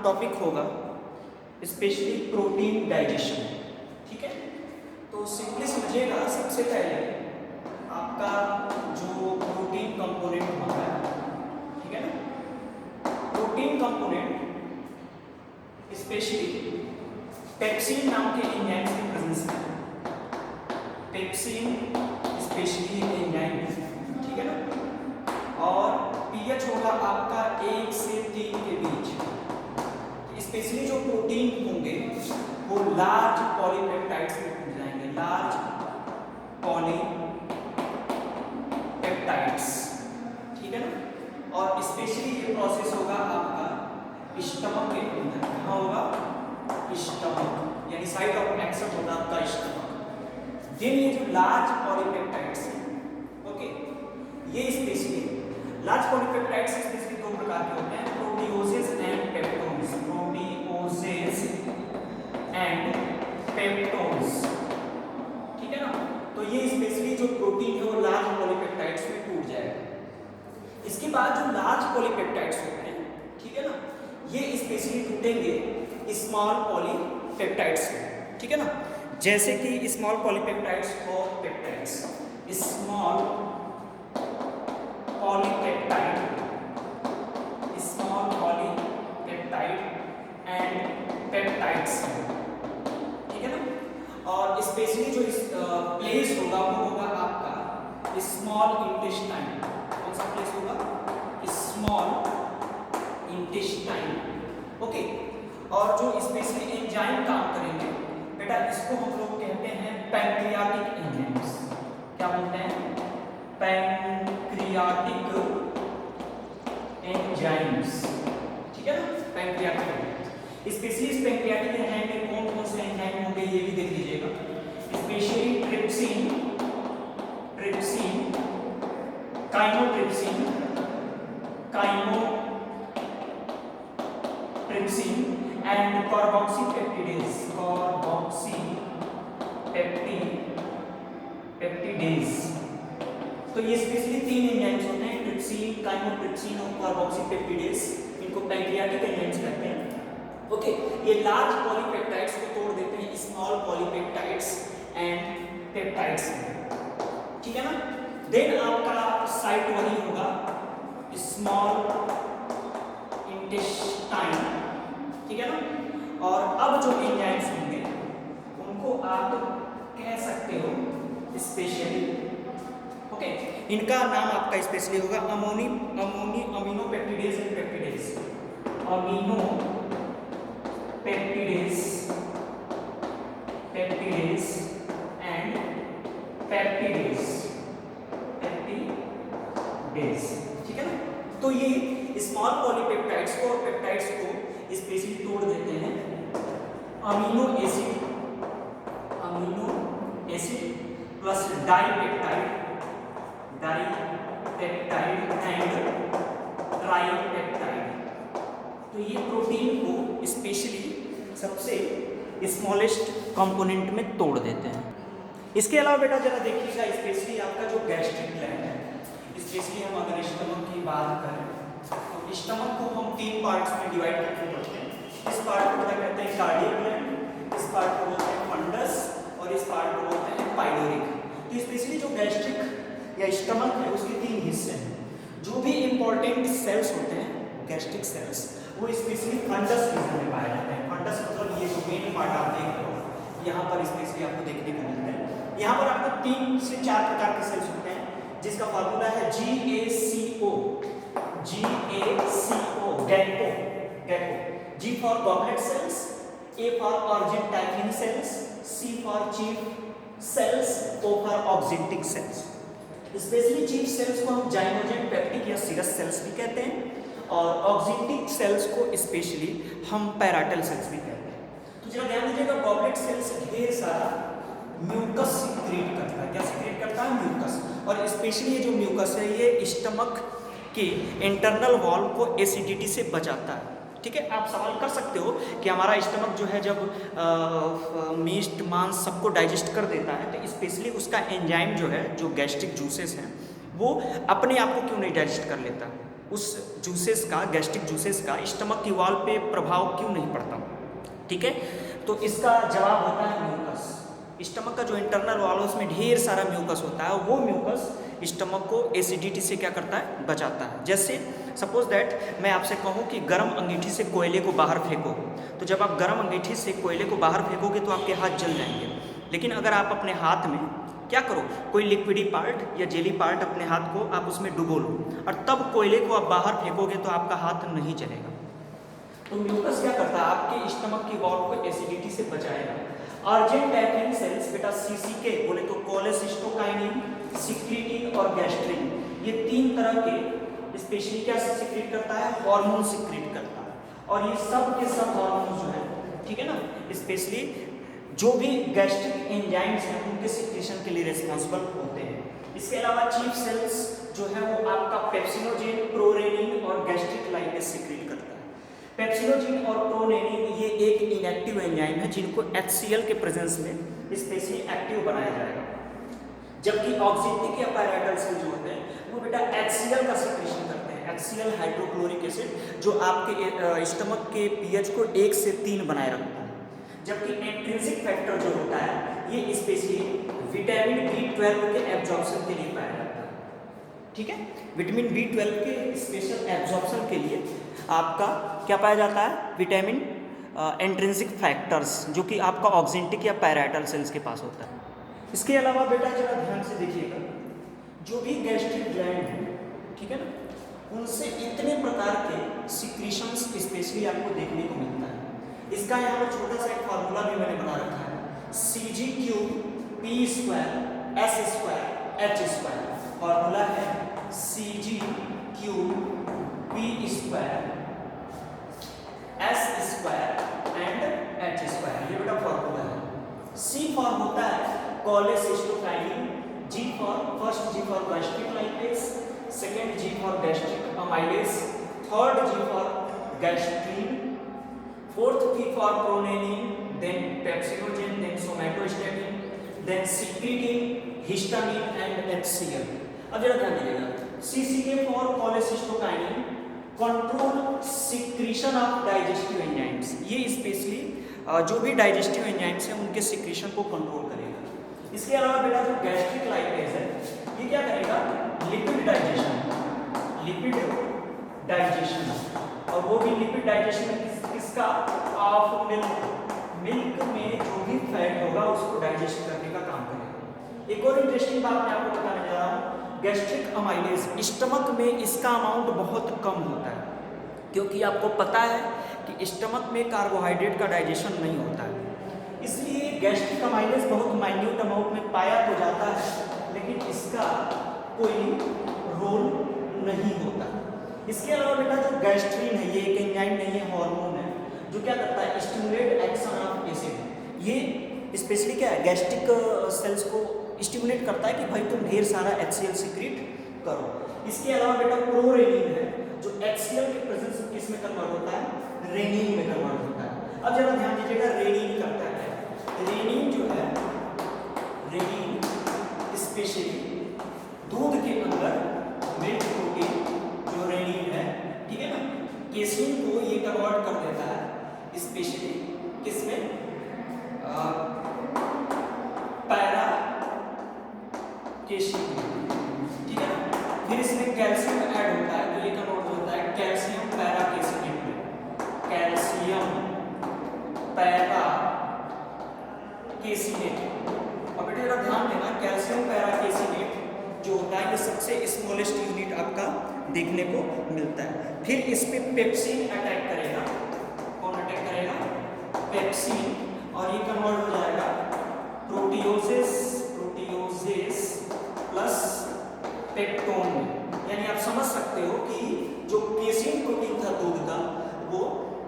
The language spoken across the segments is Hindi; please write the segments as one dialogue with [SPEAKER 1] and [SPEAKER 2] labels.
[SPEAKER 1] टॉपिक होगा स्पेशली प्रोटीन डाइजेशन। ठीक है, तो सिंपली समझिएगा, सबसे पहले आपका जो प्रोटीन कंपोनेंट होता है, ठीक है ना, प्रोटीन कंपोनेंट स्पेशली पेप्सिन नाम के एंजाइम की प्रेजेंस में, पेप्सिन स्पेशली एंजाइम, ठीक है ना, और पीएच होगा आपका 1 से 3 के बीच। स्पेशली जो प्रोटीन होंगे वो लार्ज पॉलीपेप्टाइड्स में टूट जाएंगे, लार्ज पॉलीपेप्टाइड्स, ठीक है ना। और स्पेशली ये प्रोसेस होगा आपका स्टमक के अंदर। कहाँ होगा? स्टमक, यानी साइट ऑफ एक्शन होगा आपका स्टमक। देन ये जो लार्ज पॉलीपेप्टाइड्स हैं, ओके, ये स्पेशली लार्ज पॉलीपेप्टाइड्स स्पेशली दो प्रकार के होते हैं, proteoses and peptones, proteoses and peptones, ठीक है ना। तो ये स्पेशली जो प्रोटीन है वो लार्ज पॉलीपेप्टाइड्स में टूट जाएगा। इसके बाद जो लार्ज पॉलीपेप्टाइड्स होते हैं, ठीक है ना, ये स्पेशली टूटेंगे स्मॉल पॉलीपेप्टाइड्स में, ठीक है ना। जैसे कि स्मॉल पॉलीपेप्टाइड्स और peptides, small polypeptide, small polypeptide and peptides, ठीक है ना। और स्पेशली जो प्लेस होगा वो होगा आपका स्मॉल इंटेस्टाइन। कौन सा प्लेस होगा? Small intestine, okay. और जो स्पेशली एंजाइम काम करेंगे बेटा, इसको हम लोग कहते हैं पैंक्रियाटिक एंजाइम्स। क्या बोलते हैं? पैंक्रियाटिक एंजाइम्स, ठीक है ना, पैंक्रियाटिक एंजाइम्स। स्पेशली इस पैंक्रियाटिक एंजाइम में कौन कौन से एंजाइम होंगे ये भी देख लीजिएगा। Specially trypsin, trypsin, chymotrypsin, chymotrypsin and carboxypeptidase, carboxypeptidase. तो ये स्पेशली 3 एंजाइम्स होते हैं, ट्रिप्सिन, काइमोट्रिप्सिन और कार्बोक्सीपेप्टिडेज। इनको पैंक्रियाटिक एंजाइम्स कहते हैं, ओके। ये लार्ज पॉलीपेप्टाइड्स को तोड़ देते हैं स्मॉल पॉलीपेप्टाइड्स एंड पेप्टाइड्स में, ठीक है ना। देन आपका साइट वही होगा स्मॉल इंटेस्टाइन, ठीक है ना। और अब जो एंजाइम्स होंगे उनको आप कह सकते हो स्पेशली, ओके, इनका नाम आपका स्पेशली होगा amino peptidase and peptidase, amino peptidase, peptidase and peptidase, peptidase, ठीक है ना। तो ये स्मॉल पॉलीपेप्टाइड्स को और पेप्टाइड्स को स्पेशली तोड़ देते हैं amino acid, amino acid plus dipeptide, dipeptide and tripeptide. तो ये प्रोटीन को स्पेशली सबसे स्मॉलेस्ट कंपोनेंट में तोड़ देते हैं। इसके अलावा बेटा जरा देखिएगा, स्पेशली आपका जो गैस्ट्रिक ग्लैंड है, स्पेशली हम अगर स्टमक की बात करें तो स्टमक को हम 3 पार्ट्स में डिवाइड करके पढ़ते हैं। इस पार्ट को क्या कहते हैं? कार्डियक ग्लैंड, इस पार्ट को बोलते हैं फंडस और इस पार्ट को बोलते हैं पाइलोरिक। तो स्पेशली जो गैस्ट्रिक या स्टमक है उसके 3 हिस्से हैं। जो भी इंपॉर्टेंट सेल्स होते हैं गैस्ट्रिक सेल्स, वो स्पेशली फंडस रीजन में पाए जाते हैं। फंडस मतलब ये जो मेन पार्ट आप देख रहे हो यहाँ पर स्पेशली आपको देखने को मिलता है। यहाँ पर आपको 3 से 4 प्रकार के सेल्स होते हैं, जिसका फार्मूला है GACO, GACO, GACO, GACO. G for goblet cells, A for argentaffin cells, C for chief cells, O for oxyntic cells. Specially chief cells को हम जाइमोजेंट पेप्टिक या सीरस सेल्स भी कहते हैं और ऑक्जेंटिक सेल्स को स्पेशली हम पैराटल सेल्स भी कहते हैं। तो जरा ध्यान दीजिएगा, गॉबलेट सेल्स ढेर सारा म्यूकस सीक्रेट करता है। क्या सीक्रेट करता है? म्यूकस। और स्पेशली ये जो म्यूकस है ये स्टमक के इंटरनल वॉल को एसिडिटी से बचाता है, ठीक है। आप सवाल कर सकते हो कि हमारा स्टमक जो है जब मीट मांस सबको डाइजेस्ट कर देता है तो स्पेशली उसका एंजाइम जो है, जो गैस्ट्रिक जूसेस हैं, वो अपने आप को क्यों नहीं डाइजेस्ट कर लेता? उस जूसेस का, गैस्ट्रिक जूसेस का स्टमक की वॉल पे प्रभाव क्यों नहीं पड़ता? ठीक है, तो इसका जवाब होता है म्यूकस। स्टमक का जो इंटरनल वॉल है उसमें ढेर सारा म्यूकस होता है, वो म्यूकस स्टमक को एसिडिटी से क्या करता है, बचाता है। जैसे सपोज दैट मैं आपसे कहूँ कि गर्म अंगीठी से कोयले को बाहर फेंको, तो जब आप गर्म अंगीठी से कोयले को बाहर फेंकोगे तो आपके हाथ जल जाएंगे। लेकिन अगर आप अपने हाथ में क्या करो, कोई लिक्विडी पार्ट या जेली पार्ट अपने हाथ को आप उसमें डुबो लो और तब कोयले को आप बाहर फेंकोगे तो आपका हाथ नहीं जलेगा। तो म्यूकस क्या करता है, आपके स्टमक की वॉल को एसिडिटी से बचाएगा। अर्जेंट सेल्स बेटा सीसीके बोले तो कोलेसिस्टोकाइनिन, सिक्रीटिन और गैस्ट्रिन, ये 3 तरह के स्पेशली क्या सिक्रीट करता है, हार्मोन सिक्रीट करता है। और ये सब के सब हार्मोन जो है, ठीक है ना, स्पेशली जो भी गैस्ट्रिक एंजाइम्स हैं उनके सिक्रीशन के लिए रिस्पॉन्सिबल होते हैं। इसके अलावा चीफ सेल्स जो है वो आपका पेप्सिनोजेन, प्रोरेनिन और गैस्ट्रिक लाइपेज सिक्रीट करता है। पेप्सिनोजेन और प्रोरेनिन ये एक इनएक्टिव एंजाइम है जिनको HCl के प्रेजेंस में स्पेशली एक्टिव बनाया जाएगा, जबकि ऑक्जेंटिक या पैराइटल सेल जो होते हैं वो बेटा HCl का सिक्रीशन करते हैं, HCl हाइड्रोक्लोरिक एसिड, जो आपके स्टमक के pH को 1 से 3 बनाए रखता है। जबकि इंट्रिंसिक फैक्टर जो होता है ये स्पेशली विटामिन B12 के एब्जॉर्प्शन के लिए पाया जाता है। ठीक है, विटामिन B12 के स्पेशल एब्जॉर्प्शन के लिए आपका क्या पाया जाता है, विटामिन इंट्रिंसिक फैक्टर्स, जो कि आपका ऑक्जेंटिक या पैराइटल सेल्स के पास होता है। इसके अलावा बेटा जरा ध्यान से देखिएगा, जो भी गैस्ट्रिक ग्लैंड है, ठीक है ना, उनसे इतने प्रकार के सिक्रीशंस स्पेशली आपको देखने को मिलता है। इसका यहाँ पर छोटा सा एक फार्मूला भी मैंने बना रखा है, Cg³ P² S² H²। Formula है Cg³ P² S² and H²। ये बेटा फार्मूला है। C फॉर होता है cholecystokinin, G for gastric lipase, second G for gastric amylase, third G for gastrin, fourth P for prorennin, then pepsinogen, then somatostatin, then secretin, histamine and HCl। अब जरा ध्यान दीजिएगा, CCK for cholecystokinin, control secretion of digestive enzymes. ये स्पेशली जो भी डाइजेस्टिव एंजाइम्स हैं उनके सिक्रीशन को कंट्रोल करेगा। इसके अलावा बेटा जो गैस्ट्रिक लाइपेज है ये क्या करेगा, लिपिड डाइजेशन, और वो भी लिपिड डाइजेशन किसका, ऑफ मिल्क में जो भी फैट होगा उसको डाइजेस्ट करने का काम करेगा। एक और इंटरेस्टिंग बात मैं आपको बताने जा रहा हूँ, गैस्ट्रिक अमाइलेज स्टमक में इसका अमाउंट बहुत कम होता है, क्योंकि आपको पता है कि स्टमक में कार्बोहाइड्रेट का डाइजेशन नहीं होता है, इसलिए गैस्ट्रिक अमाइलेज बहुत माइन्यूट अमाउंट में पाया तो जाता है, लेकिन इसका कोई रोल नहीं होता। इसके अलावा बेटा जो गैस्ट्रीन है ये एक एंजाइम नहीं है, हार्मोन है, जो क्या करता है, स्टिमुलेट एक्शन ऑफ एसिड। ये स्पेशली क्या है, गैस्ट्रिक सेल्स को स्टिमुलेट करता है कि भाई तुम ढेर सारा HCl सिक्रीट करो। इसके अलावा बेटा प्रोरेनिन है, जो HCl के प्रेजेंस में किस में कन्वर्ट होता है, रेनिन में कन्वर्ट होता है। अब जरा ध्यान दीजिएगा, रेनिन करता है, रेनिन जो है, रेनिन स्पेशली दूध के अंदर मिल्क प्रोटीन जो रेनिन है, ठीक है ना, केसिन को ये कन्वर्ट कर देता है स्पेशली किसमें, पैरा केसिन, ठीक है ना। फिर इसमें कैल्शियम ऐड होता है तो ये कन्वर्ट होता है कैल्शियम पैरा केसिनेट में, कैल्शियम पैरा केसिनेट। अब बेटा जरा ध्यान देना, कैल्शियम पैरा केसिनेट जो होता है ये सबसे स्मॉलेस्ट यूनिट आपका देखने को मिलता है। फिर इस पे पेप्सिन अटैक करेगा, कौन अटैक करेगा, पेप्सिन, और ये कन्वर्ट हो जाएगा प्रोटियोजेस प्लस पेप्टोन में। यानी आप समझ सकते हो कि जो केसिन प्रोटीन था दूध का वो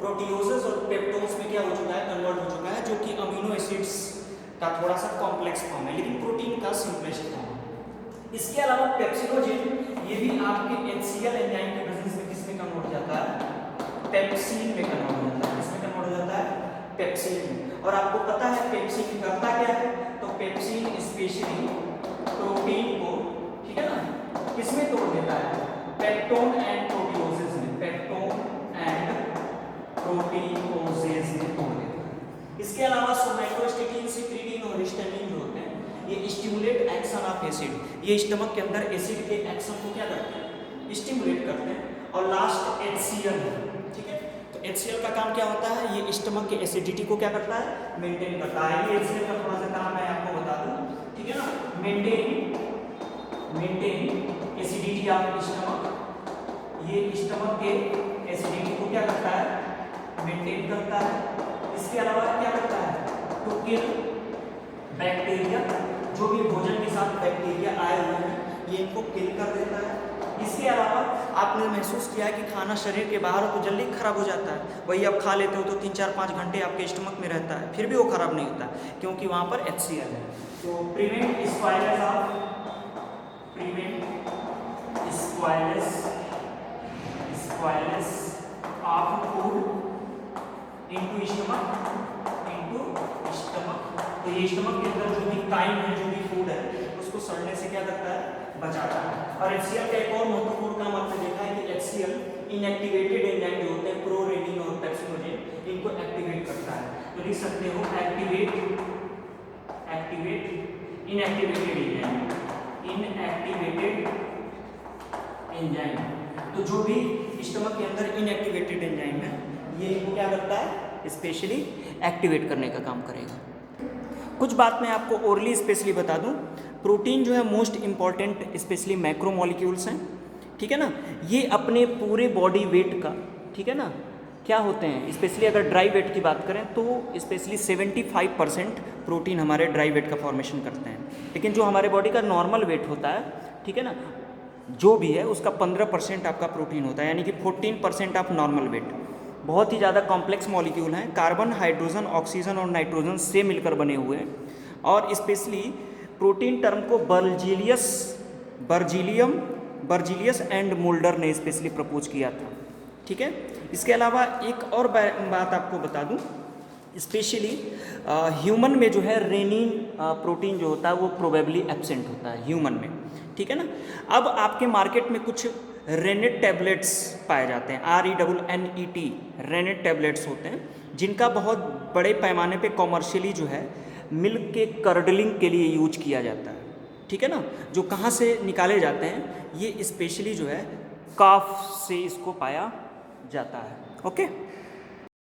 [SPEAKER 1] प्रोटियोजेस और पेप्टोन्स में क्या हो चुका है, कन्वर्ट हो चुका है, जो कि अमीनो एसिड्स का थोड़ा सा कॉम्प्लेक्स फॉर्म है, लेकिन प्रोटीन का सिंपलेस्ट फॉर्म है। इसके अलावा पेप्सिनोजेन ये भी आपके HCl एंजाइम के प्रेजेंस में किसमें कन्वर्ट हो जाता है, पेप्सिन में कन्वर्ट हो जाता है। किसमें कन्वर्ट हो जाता है, पेप्सिन में। और आपको पता है पेप्सिन करता क्या है, तो पेप्सिन स्पेशली प्रोटीन को, ठीक है ना, किसमें तोड़ देता है, पेप्टोन एंड प्रोटीन प्रोटीओजेज में तोड़ देता है। इसके अलावा सोमैटोस्टेटिन, सिट्रीडिन और हिस्टामिन जो होते हैं ये स्टिमुलेट एक्शन ऑफ एसिड, ये स्टमक के अंदर एसिड के एक्शन को क्या करते हैं, स्टिमुलेट करते हैं। और लास्ट HCl है, ठीक है। तो HCl का काम क्या होता है, ये स्टमक के एसिडिटी को क्या करता है, मेंटेन करता है। ये HCl का थोड़ा सा काम मैं आपको बता दूं, ठीक है ना। मेंटेन एसिडिटी ऑफ स्टमक, ये स्टमक के एसिडिटी को क्या करता है, मेंटेन करता है। इसके अलावा क्या करता है, टू किल बैक्टीरिया, जो भी भोजन के साथ बैक्टीरिया आए हुए हैं ये इनको किल कर देता है। इसके अलावा आपने महसूस किया है कि खाना शरीर के बाहर हो तो जल्दी खराब हो जाता है, वही आप खा लेते हो तो 3-4-5 घंटे आपके स्टमक में रहता है, फिर भी वो खराब नहीं होता क्योंकि वहाँ पर HCl है। तो prevent spoilage of food into stomach. तो ये स्टमक के अंदर जो भी काइम है, जो भी फूड है उसको सड़ने से क्या करता है, बचाता है। और HCl का एक और महत्वपूर्ण काम आपने देखा है कि HCl इनएक्टिवेटेड एंजाइम जो होते हैं प्रोरेनिन और पेप्सिनोजेन, इनको एक्टिवेट करता है। तो लिख सकते हो एक्टिवेट इनएक्टिवेटेड एंजाइम। तो जो भी स्टमक के अंदर इनएक्टिवेटेड एंजाइम है ये इनको क्या करता है, स्पेशली एक्टिवेट करने का काम करेगा। कुछ बात मैं आपको ओरली स्पेशली बता दूं, प्रोटीन जो है मोस्ट इंपॉर्टेंट स्पेशली मैक्रोमोलिक्यूल्स हैं, ठीक है ना। ये अपने पूरे बॉडी वेट का, ठीक है ना, क्या होते हैं, स्पेशली अगर ड्राई वेट की बात करें तो स्पेशली 75% प्रोटीन हमारे ड्राई वेट का फॉर्मेशन करते हैं। लेकिन जो हमारे बॉडी का नॉर्मल वेट होता है, ठीक है ना, जो भी है उसका 15% आपका प्रोटीन होता है, यानी कि 14% ऑफ नॉर्मल वेट। बहुत ही ज़्यादा कॉम्प्लेक्स मॉलिक्यूल हैं, कार्बन, हाइड्रोजन, ऑक्सीजन और नाइट्रोजन से मिलकर बने हुए हैं। और स्पेशली प्रोटीन टर्म को बर्जीलियस एंड मुल्डर ने स्पेशली प्रपोज किया था, ठीक है। इसके अलावा एक और बात आपको बता दूं, स्पेशली ह्यूमन में जो है रेनिन प्रोटीन जो होता है वो प्रोबेबली एब्सेंट होता है ह्यूमन में, ठीक है ना। अब आपके मार्केट में कुछ रेनेट टैबलेट्स पाए जाते हैं, RENNET रेनेट टैबलेट्स होते हैं, जिनका बहुत बड़े पैमाने पे कॉमर्शियली जो है मिल्क के कर्डलिंग के लिए यूज किया जाता है, ठीक है ना। जो कहाँ से निकाले जाते हैं, ये स्पेशली जो है काफ से इसको पाया जाता है, ओके।